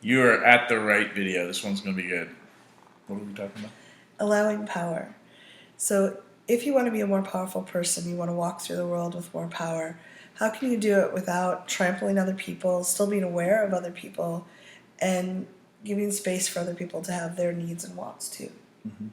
You're at the right video. This one's going to be good. What are we talking about? Allowing power. So if you want to be a more powerful person, you want to walk through the world with more power, how can you do it without trampling other people, still being aware of other people, and giving space for other people to have their needs and wants too? Mm-hmm.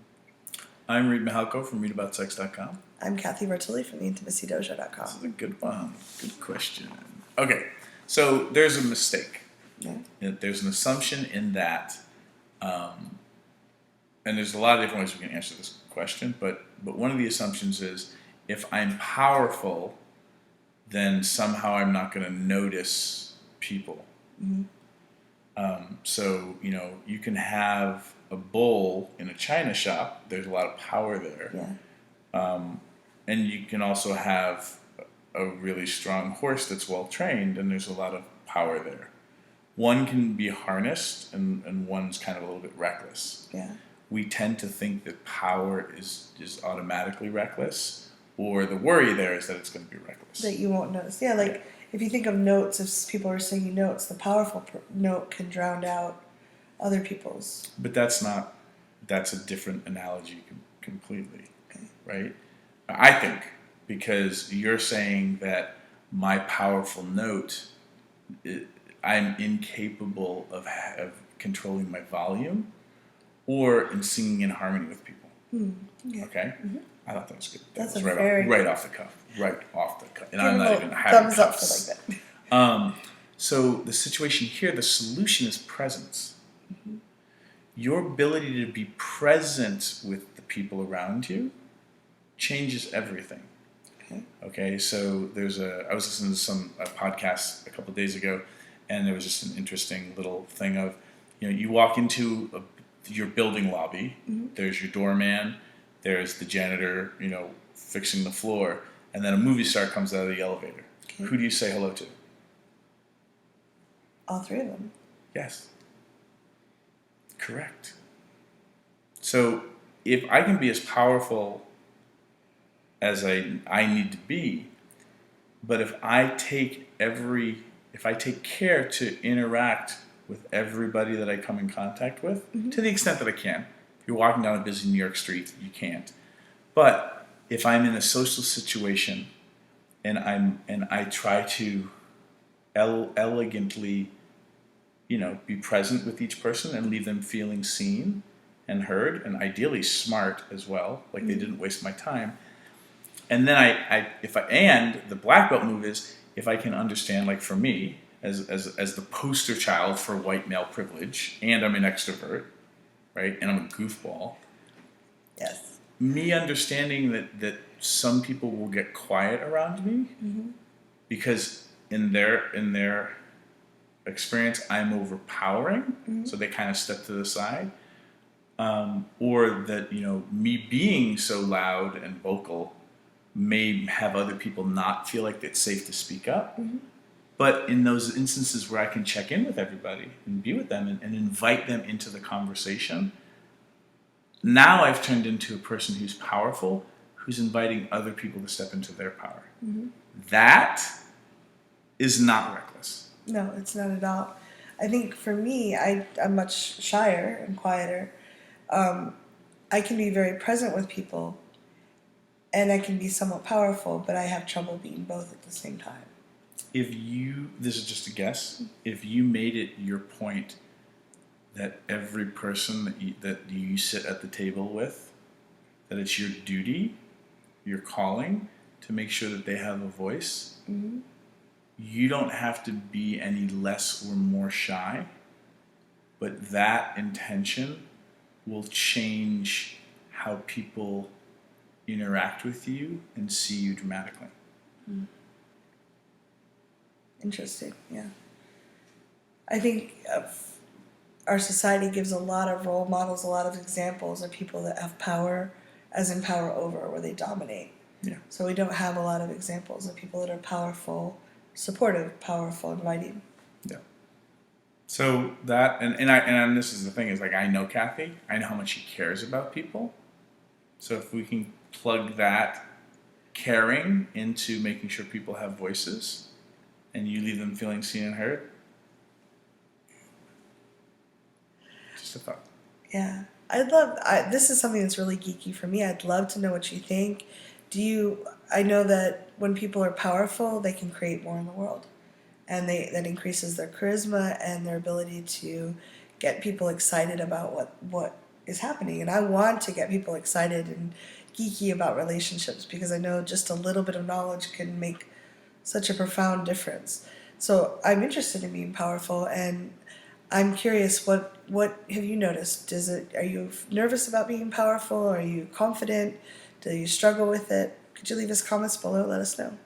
I'm Reid from readaboutsex.com. I'm Cathy from theintimacydojo.com. This is a good one. Good question. Okay, so there's a mistake. Yeah. There's an assumption in that, and there's a lot of different ways we can answer this question, but one of the assumptions is if I'm powerful, then somehow I'm not going to notice people. Mm-hmm. So, you can have a bull in a china shop. There's a lot of power there. Yeah. And you can also have a really strong horse that's well trained, and there's a lot of power there. One can be harnessed, and one's kind of a little bit reckless. Yeah. We tend to think that power is automatically reckless, or the worry there is that it's going to be reckless. That you won't notice. Yeah, like if you think of notes, if people are singing notes, the powerful note can drown out other people's. But that's a different analogy completely, okay. Right? I think, because you're saying that my powerful note, I'm incapable of controlling my volume or in singing in harmony with people. Okay? Mm-hmm. I thought that was good. That's was right off the cuff. Right off the cuff. And I'm not even having thumbs up for like that. So the situation here, the solution is presence. Mm-hmm. Your ability to be present with the people around you changes everything. Okay, so I was listening to a podcast a couple of days ago, and there was just an interesting little thing of, you walk into your building lobby, mm-hmm. There's your doorman, there's the janitor, fixing the floor, and then a movie star comes out of the elevator. Okay. Who do you say hello to? All three of them. Yes. Correct. So if I can be as powerful as I need to be, but if I take care to interact with everybody that I come in contact with, mm-hmm. to the extent that I can. If you're walking down a busy New York street, you can't. But if I'm in a social situation and I try to elegantly, be present with each person and leave them feeling seen and heard, and ideally smart as well, like mm-hmm. they didn't waste my time. And then and the black belt move is if I can understand, like for me, as the poster child for white male privilege, and I'm an extrovert, right, and I'm a goofball. Yes. Me understanding that some people will get quiet around me, mm-hmm. because in their experience I'm overpowering, mm-hmm. so they kind of step to the side, or that me being so loud and vocal may have other people not feel like it's safe to speak up. Mm-hmm. But in those instances where I can check in with everybody and be with them and invite them into the conversation, now I've turned into a person who's powerful, who's inviting other people to step into their power. Mm-hmm. That is not reckless. No, it's not at all. I think for me, I'm much shyer and quieter. I can be very present with people, and I can be somewhat powerful, but I have trouble being both at the same time. This is just a guess, if you made it your point that every person that you sit at the table with, that it's your duty, your calling, to make sure that they have a voice, mm-hmm. you don't have to be any less or more shy, but that intention will change how people interact with you and see you dramatically. Mm. Interesting, yeah. I think our society gives a lot of role models, a lot of examples of people that have power, as in power over, where they dominate. Yeah. So we don't have a lot of examples of people that are powerful, supportive, powerful, inviting. Yeah. So that, and this is the thing, is like, I know Cathy, I know how much she cares about people. So if we can plug that caring into making sure people have voices, and you leave them feeling seen and heard, Just a thought. Yeah. This is something that's really geeky for me. I'd love to know what you think. I know that when people are powerful, they can create more in the world. And that increases their charisma and their ability to get people excited about what is happening. And I want to get people excited and geeky about relationships because I know just a little bit of knowledge can make such a profound difference. So I'm interested in being powerful, and I'm curious, what have you noticed? Are you nervous about being powerful? Are you confident? Do you struggle with it? Could you leave us comments below? Let us know.